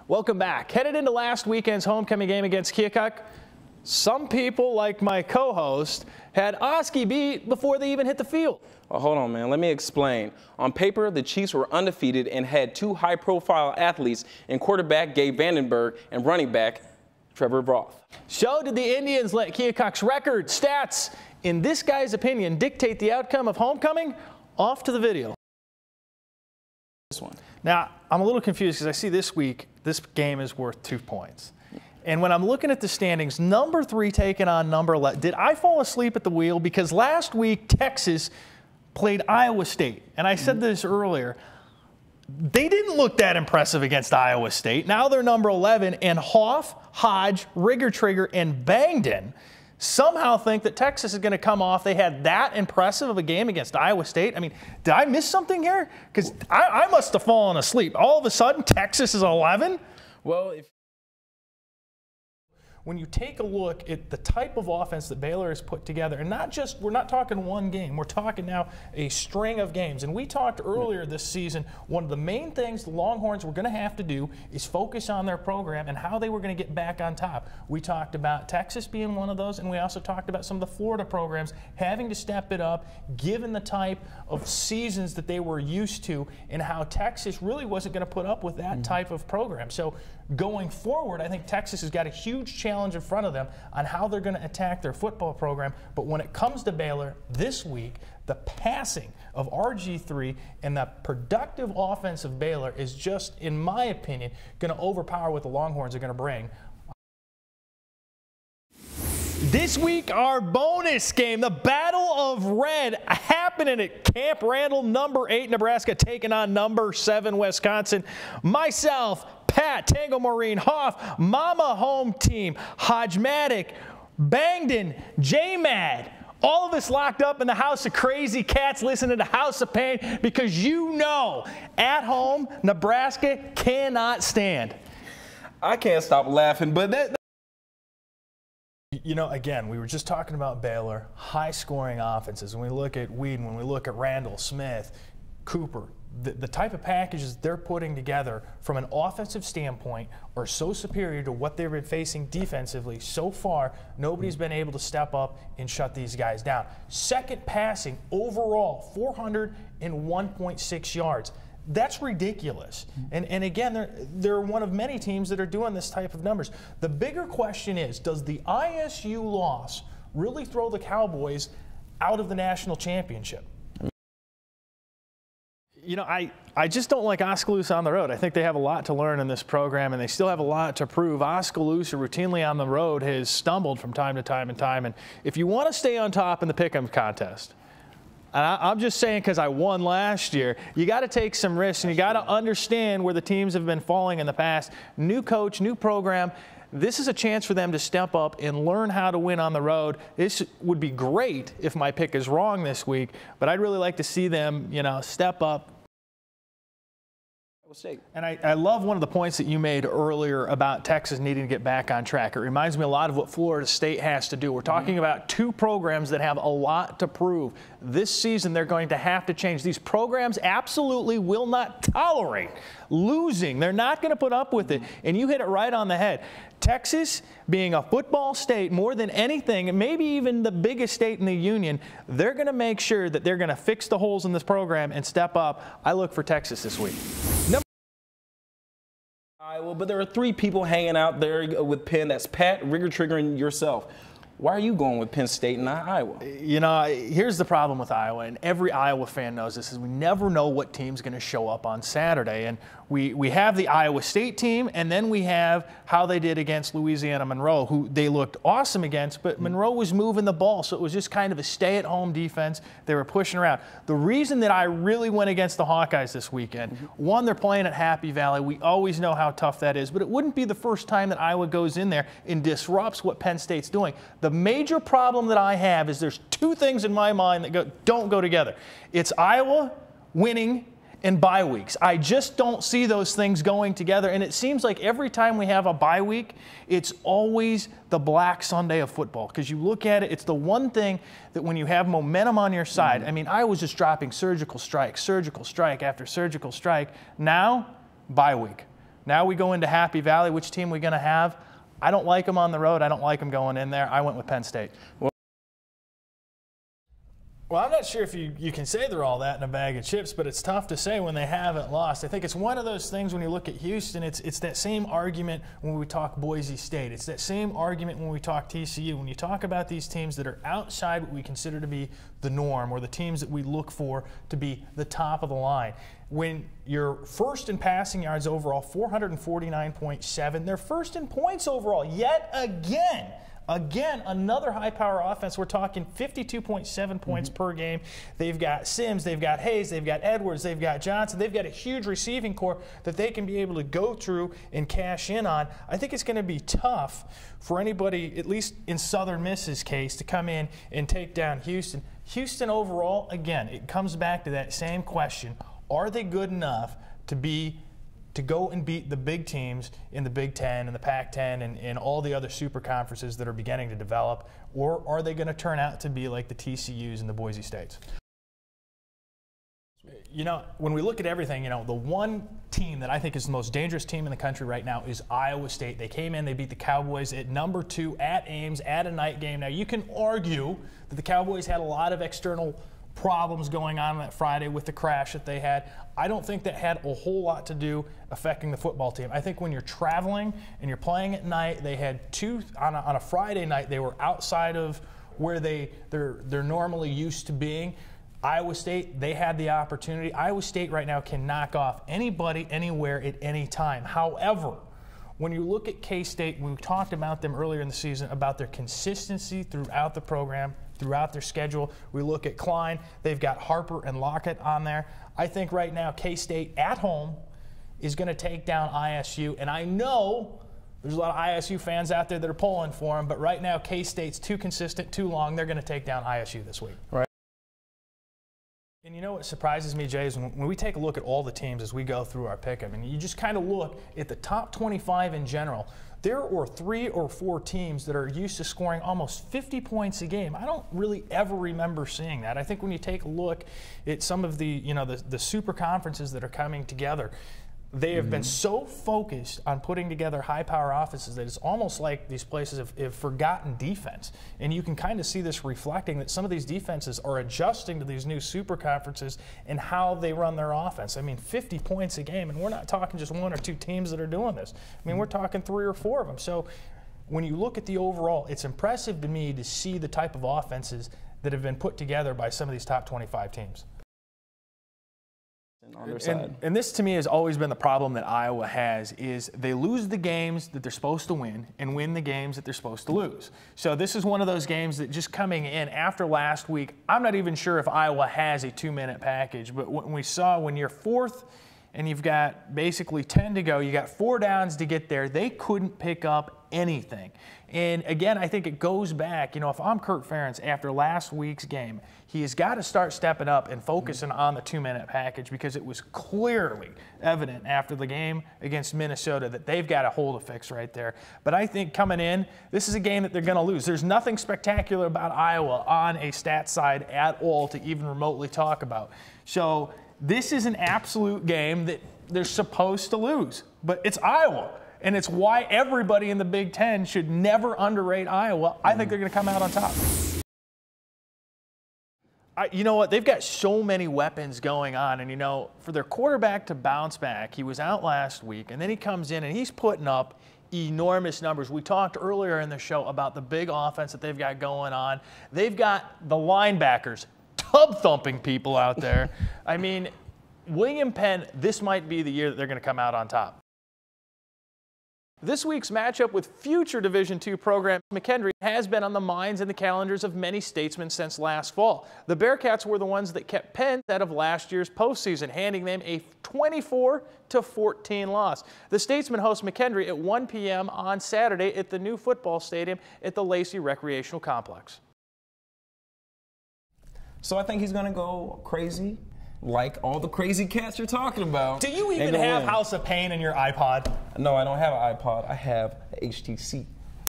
Welcome back. Headed into last weekend's homecoming game against Keokuk, some people, like my co-host, had Oski beat before they even hit the field. Well, hold on, man. Let me explain. On paper, the Chiefs were undefeated and had two high-profile athletes in quarterback Gabe Vandenberg and running back Trevor Roth. So did the Indians let Keokuk's record, stats, in this guy's opinion, dictate the outcome of homecoming? Off to the video. This one. Now, I'm a little confused because I see this week this game is worth 2 points. And when I'm looking at the standings, number 3 taking on number 11. Did I fall asleep at the wheel? Because last week, Texas played Iowa State. And I said this earlier. They didn't look that impressive against Iowa State. Now they're number 11. And Hoff, Hodge, Rigger-Trigger, and Bangden somehow think that Texas is going to come off. They had that impressive of a game against Iowa State. I mean, did I miss something here? Because I must have fallen asleep. All of a sudden, Texas is 11? Well, when you take a look at the type of offense that Baylor has put together, and we're not talking one game, we're talking now a string of games. And we talked earlier this season, one of the main things the Longhorns were going to have to do is focus on their program and how they were going to get back on top. We talked about Texas being one of those, and we also talked about some of the Florida programs having to step it up, given the type of seasons that they were used to, and how Texas really wasn't going to put up with that type of program. So going forward, I think Texas has got a huge challenge in front of them on how they're going to attack their football program. But when it comes to Baylor this week, the passing of RG3 and the productive offense of Baylor is just, in my opinion, going to overpower what the Longhorns are going to bring. This week, our bonus game, the Battle of Red, happening at Camp Randall. Number 8 Nebraska taking on number 7 Wisconsin. Myself, Pat, Tango Maureen, Hoff, Mama Home Team, Hodgematic, Bangden, J-Mad. All of us locked up in the House of Crazy Cats listening to House of Pain because you know, at home, Nebraska cannot stand. I can't stop laughing, but you know, again, we were just talking about Baylor, high-scoring offenses. When we look at Whedon, when we look at Randall, Smith, Cooper, the type of packages they're putting together from an offensive standpoint are so superior to what they've been facing defensively. So far, nobody's been able to step up and shut these guys down. Second passing overall, 401.6 yards. That's ridiculous. And again, they're one of many teams that are doing this type of numbers. The bigger question is, does the ISU loss really throw the Cowboys out of the national championship? You know, I just don't like Oskaloosa on the road. I think they have a lot to learn in this program, and they still have a lot to prove. Oskaloosa routinely on the road has stumbled from time to time and time. And if you want to stay on top in the pick'em contest, and I'm just saying because I won last year, you got to take some risks, and you got to understand where the teams have been falling in the past. New coach, new program. This is a chance for them to step up and learn how to win on the road. This would be great if my pick is wrong this week, but I'd really like to see them, you know, step up. And I love one of the points that you made earlier about Texas needing to get back on track. It reminds me a lot of what Florida State has to do. We're talking about two programs that have a lot to prove. This season, they're going to have to change. These programs absolutely will not tolerate losing. They're not going to put up with it. And you hit it right on the head. Texas, being a football state more than anything, and maybe even the biggest state in the union, they're going to make sure that they're going to fix the holes in this program and step up. I look for Texas this week. Iowa, but there are 3 people hanging out there with Penn. That's Pat, Rigger-Trigger, and yourself. Why are you going with Penn State and not Iowa? You know, here's the problem with Iowa, and every Iowa fan knows this, is we never know what team's going to show up on Saturday. And we have the Iowa State team, and then we have how they did against Louisiana Monroe, who they looked awesome against, but Monroe was moving the ball, so it was just kind of a stay-at-home defense. They were pushing around. The reason that I really went against the Hawkeyes this weekend, one, they're playing at Happy Valley. We always know how tough that is, but it wouldn't be the first time that Iowa goes in there and disrupts what Penn State's doing. The major problem that I have is there's 2 things in my mind that don't go together. It's Iowa winning and bye weeks. I just don't see those things going together, and it seems like every time we have a bye week, it's always the Black Sunday of football, because you look at it, it's the one thing that when you have momentum on your side, I mean, I was just dropping surgical strike after surgical strike. Now, bye week. Now we go into Happy Valley. Which team are we going to have? I don't like them on the road. I don't like them going in there. I went with Penn State. Well, I'm not sure if you can say they're all that in a bag of chips, but it's tough to say when they haven't lost. I think it's one of those things when you look at Houston, it's that same argument when we talk Boise State. It's that same argument when we talk TCU. When you talk about these teams that are outside what we consider to be the norm, or the teams that we look for to be the top of the line. When you're first in passing yards overall, 449.7. They're first in points overall, yet again. Again, another high-power offense. We're talking 52.7 points per game. They've got Sims, they've got Hayes, they've got Edwards, they've got Johnson. They've got a huge receiving core that they can be able to go through and cash in on. I think it's going to be tough for anybody, at least in Southern Miss's case, to come in and take down Houston. Houston overall, again, it comes back to that same question. Are they good enough to go and beat the big teams in the Big Ten and the Pac-10 and all the other super conferences that are beginning to develop, or are they going to turn out to be like the TCUs and the Boise States? You know, when we look at everything, you know, the one team that I think is the most dangerous team in the country right now is Iowa State. They came in, they beat the Cowboys at number 2 at Ames at a night game. Now, you can argue that the Cowboys had a lot of external problems going on that Friday with the crash that they had. I don't think that had a whole lot to do affecting the football team. I think when you're traveling and you're playing at night, they had on a Friday night, they were outside of where they're normally used to being. Iowa State, they had the opportunity. Iowa State right now can knock off anybody, anywhere, at any time. However, when you look at K-State, we talked about them earlier in the season, about their consistency throughout the program, throughout their schedule. We look at Klein. They've got Harper and Lockett on there. I think right now K-State at home is going to take down ISU. And I know there's a lot of ISU fans out there that are pulling for them, but right now K-State's too consistent, too long. They're going to take down ISU this week. Right. And you know what surprises me, Jay, is when we take a look at all the teams as we go through our pick, I mean, you just kind of look at the top 25 in general. There are 3 or 4 teams that are used to scoring almost 50 points a game. I don't really ever remember seeing that. I think when you take a look at some of the super conferences that are coming together, they have been so focused on putting together high-power offenses that it's almost like these places have forgotten defense. And you can kind of see this reflecting that some of these defenses are adjusting to these new super conferences and how they run their offense. I mean, 50 points a game, and we're not talking just 1 or 2 teams that are doing this. I mean, we're talking 3 or 4 of them. So when you look at the overall, it's impressive to me to see the type of offenses that have been put together by some of these top 25 teams. On their side. And this to me has always been the problem that Iowa has, is they lose the games that they're supposed to win and win the games that they're supposed to lose. So this is one of those games that just coming in after last week, I'm not even sure if Iowa has a 2-minute package, but when we saw when you're 4th and you've got basically 10 to go, you got 4 downs to get there, they couldn't pick up anything. And again, I think it goes back, you know, if I'm Kirk Ferentz after last week's game, he has got to start stepping up and focusing on the 2-minute package, because it was clearly evident after the game against Minnesota that they've got a hole to fix right there. But I think coming in, this is a game that they're going to lose. There's nothing spectacular about Iowa on a stat side at all to even remotely talk about. So this is an absolute game that they're supposed to lose, but it's Iowa. And it's why everybody in the Big Ten should never underrate Iowa. I think they're going to come out on top. You know what? They've got so many weapons going on. And, you know, for their quarterback to bounce back, he was out last week, and then he comes in and he's putting up enormous numbers. We talked earlier in the show about the big offense that they've got going on. They've got the linebackers tub-thumping people out there. I mean, William Penn, this might be the year that they're going to come out on top. This week's matchup with future Division II program McKendree has been on the minds and the calendars of many statesmen since last fall. The Bearcats were the ones that kept Penn out of last year's postseason, handing them a 24-14 loss. The statesmen host McKendree at 1 p.m. on Saturday at the new football stadium at the Lacey Recreational Complex. So I think he's going to go crazy, like all the crazy cats you're talking about. Do you even have House of Pain in your iPod? No, I don't have an iPod. I have HTC.